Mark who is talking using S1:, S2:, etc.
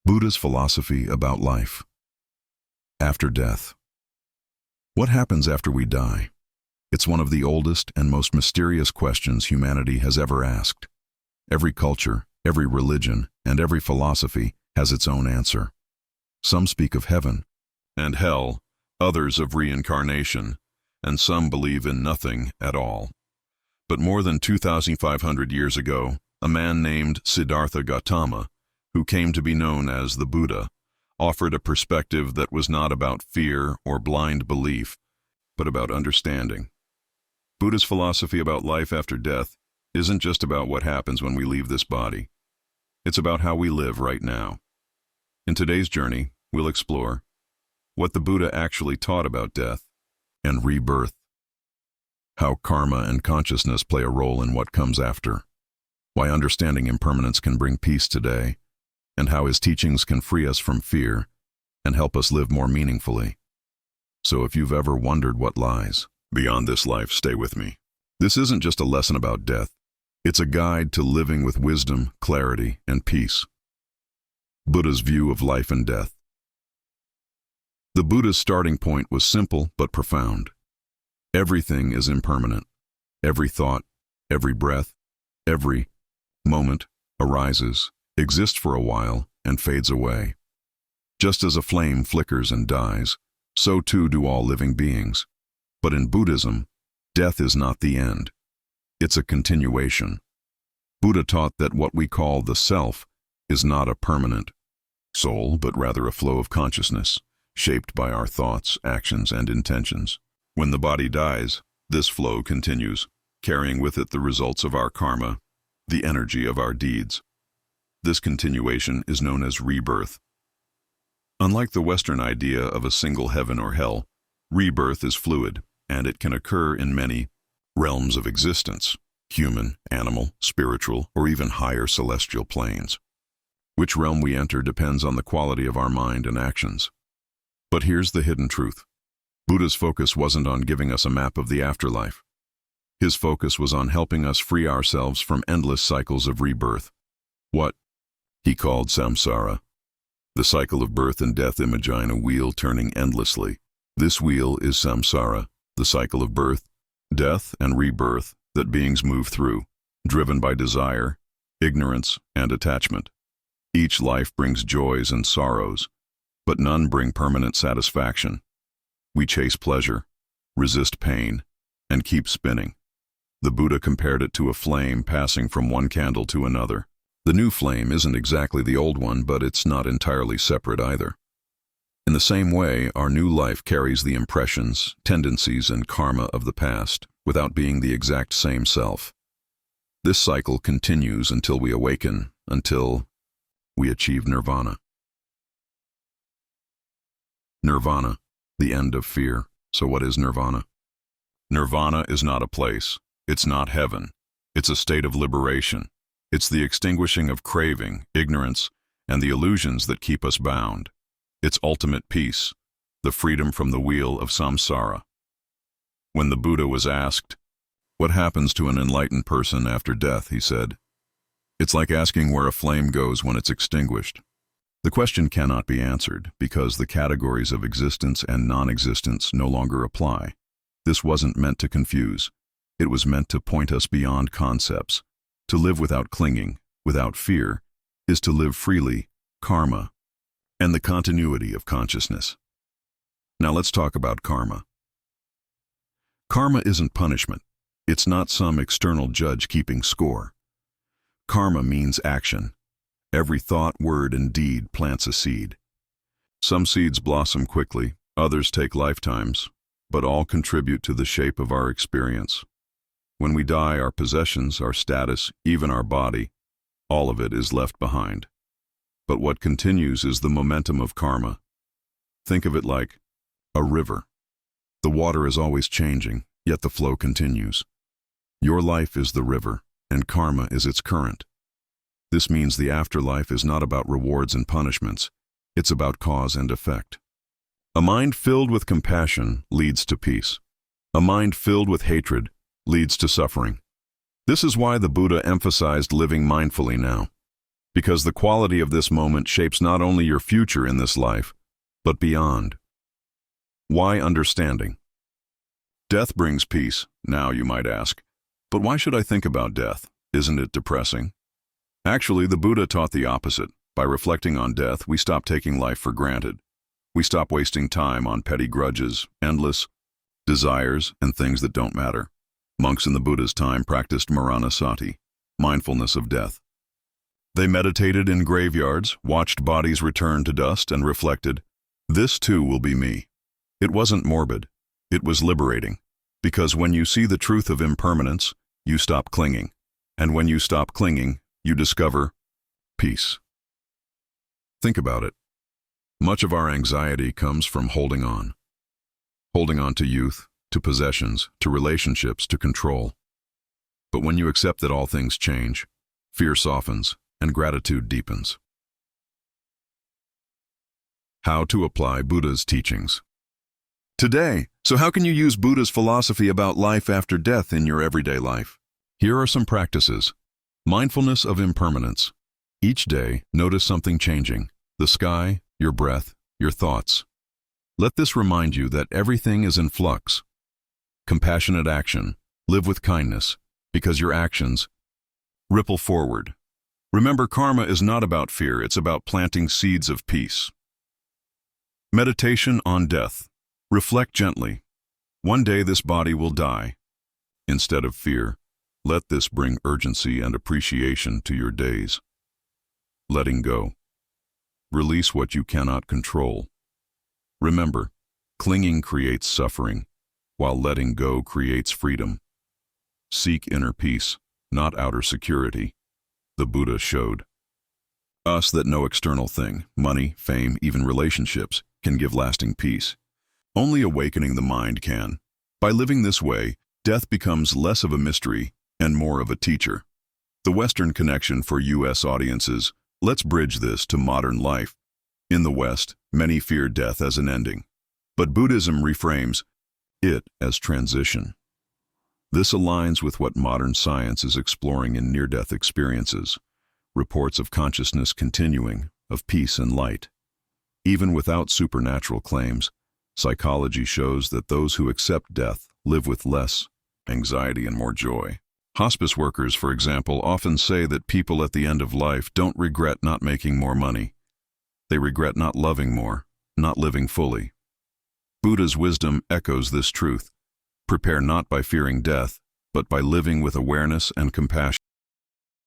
S1: Buddha's philosophy about life. After death. What happens after we die? It's one of the oldest and most mysterious questions humanity has ever asked. Every culture, every religion, and every philosophy has its own answer. Some speak of heaven and hell, others of reincarnation, and some believe in nothing at all. But more than 2,500 years ago, a man named Siddhartha Gautama, who came to be known as the Buddha, offered a perspective that was not about fear or blind belief, but about understanding. Buddha's philosophy about life after death isn't just about what happens when we leave this body. It's about how we live right now. In today's journey, we'll explore what the Buddha actually taught about death and rebirth, how karma and consciousness play a role in what comes after, why understanding impermanence can bring peace today, and how his teachings can free us from fear and help us live more meaningfully. So if you've ever wondered what lies beyond this life, stay with me. This isn't just a lesson about death. It's a guide to living with wisdom, clarity, and peace. Buddha's view of life and death. The Buddha's starting point was simple but profound. Everything is impermanent. Every thought, every breath, every moment arises, exists for a while, and fades away. Just as a flame flickers and dies, so too do all living beings. But in Buddhism, death is not the end. It's a continuation. Buddha taught that what we call the self is not a permanent soul, but rather a flow of consciousness, shaped by our thoughts, actions, and intentions. When the body dies, this flow continues, carrying with it the results of our karma, the energy of our deeds. This continuation is known as rebirth. Unlike the Western idea of a single heaven or hell, rebirth is fluid, and it can occur in many realms of existence: human, animal, spiritual, or even higher celestial planes. Which realm we enter depends on the quality of our mind and actions. But here's the hidden truth. Buddha's focus wasn't on giving us a map of the afterlife. His focus was on helping us free ourselves from endless cycles of rebirth. What he called samsara, the cycle of birth and death. Imagine a wheel turning endlessly. This wheel is samsara, the cycle of birth, death, and rebirth that beings move through, driven by desire, ignorance, and attachment. Each life brings joys and sorrows, but none bring permanent satisfaction. We chase pleasure, resist pain, and keep spinning. The Buddha compared it to a flame passing from one candle to another. The new flame isn't exactly the old one, but it's not entirely separate either. In the same way, our new life carries the impressions, tendencies, and karma of the past, without being the exact same self. This cycle continues until we awaken, until we achieve nirvana. Nirvana, the end of fear. So what is nirvana? Nirvana is not a place. It's not heaven. It's a state of liberation. It's the extinguishing of craving, ignorance, and the illusions that keep us bound. It's ultimate peace, the freedom from the wheel of samsara. When the Buddha was asked, "What happens to an enlightened person after death?" he said, "It's like asking where a flame goes when it's extinguished." The question cannot be answered because the categories of existence and non-existence no longer apply. This wasn't meant to confuse. It was meant to point us beyond concepts. To live without clinging, without fear, is to live freely, karma, and the continuity of consciousness. Now let's talk about karma. Karma isn't punishment. It's not some external judge keeping score. Karma means action. Every thought, word, and deed plants a seed. Some seeds blossom quickly, others take lifetimes, but all contribute to the shape of our experience. When we die, our possessions, our status, even our body, all of it is left behind. But what continues is the momentum of karma. Think of it like a river. The water is always changing, yet the flow continues. Your life is the river, and karma is its current. This means the afterlife is not about rewards and punishments. It's about cause and effect. A mind filled with compassion leads to peace. A mind filled with hatred leads to suffering. This is why the Buddha emphasized living mindfully now. because the quality of this moment shapes not only your future in this life, but beyond. Why understanding? Death brings peace, now you might ask. But why should I think about death? Isn't it depressing? Actually, the Buddha taught the opposite. By reflecting on death, we stop taking life for granted. We stop wasting time on petty grudges, endless desires, and things that don't matter. Monks in the Buddha's time practiced maranasati, mindfulness of death. They meditated in graveyards, watched bodies return to dust, and reflected, "This too will be me." It wasn't morbid. It was liberating. Because when you see the truth of impermanence, you stop clinging. And when you stop clinging, you discover peace. Think about it. Much of our anxiety comes from holding on. Holding on to youth, to possessions, to relationships, to control. But when you accept that all things change, fear softens and gratitude deepens. How to apply Buddha's teachings. Today, so how can you use Buddha's philosophy about life after death in your everyday life? Here are some practices. Mindfulness of impermanence. Each day, notice something changing. The sky, your breath, your thoughts. Let this remind you that everything is in flux. Compassionate action. Live with kindness, because your actions ripple forward. Remember, karma is not about fear, it's about planting seeds of peace. Meditation on death. Reflect gently. One day this body will die. Instead of fear, let this bring urgency and appreciation to your days. Letting go. Release what you cannot control. Remember, clinging creates suffering, while letting go creates freedom. Seek inner peace, not outer security. The Buddha showed us that no external thing, money, fame, even relationships, can give lasting peace. Only awakening the mind can. By living this way, death becomes less of a mystery and more of a teacher. The Western connection for U.S. audiences. Let's bridge this to modern life. In the West, many fear death as an ending, but Buddhism reframes it as transition. This aligns with what modern science is exploring in near-death experiences, reports of consciousness continuing, of peace and light. Even without supernatural claims, psychology shows that those who accept death live with less anxiety and more joy. Hospice workers, for example, often say that people at the end of life don't regret not making more money. They regret not loving more, not living fully. Buddha's wisdom echoes this truth. Prepare not by fearing death, but by living with awareness and compassion.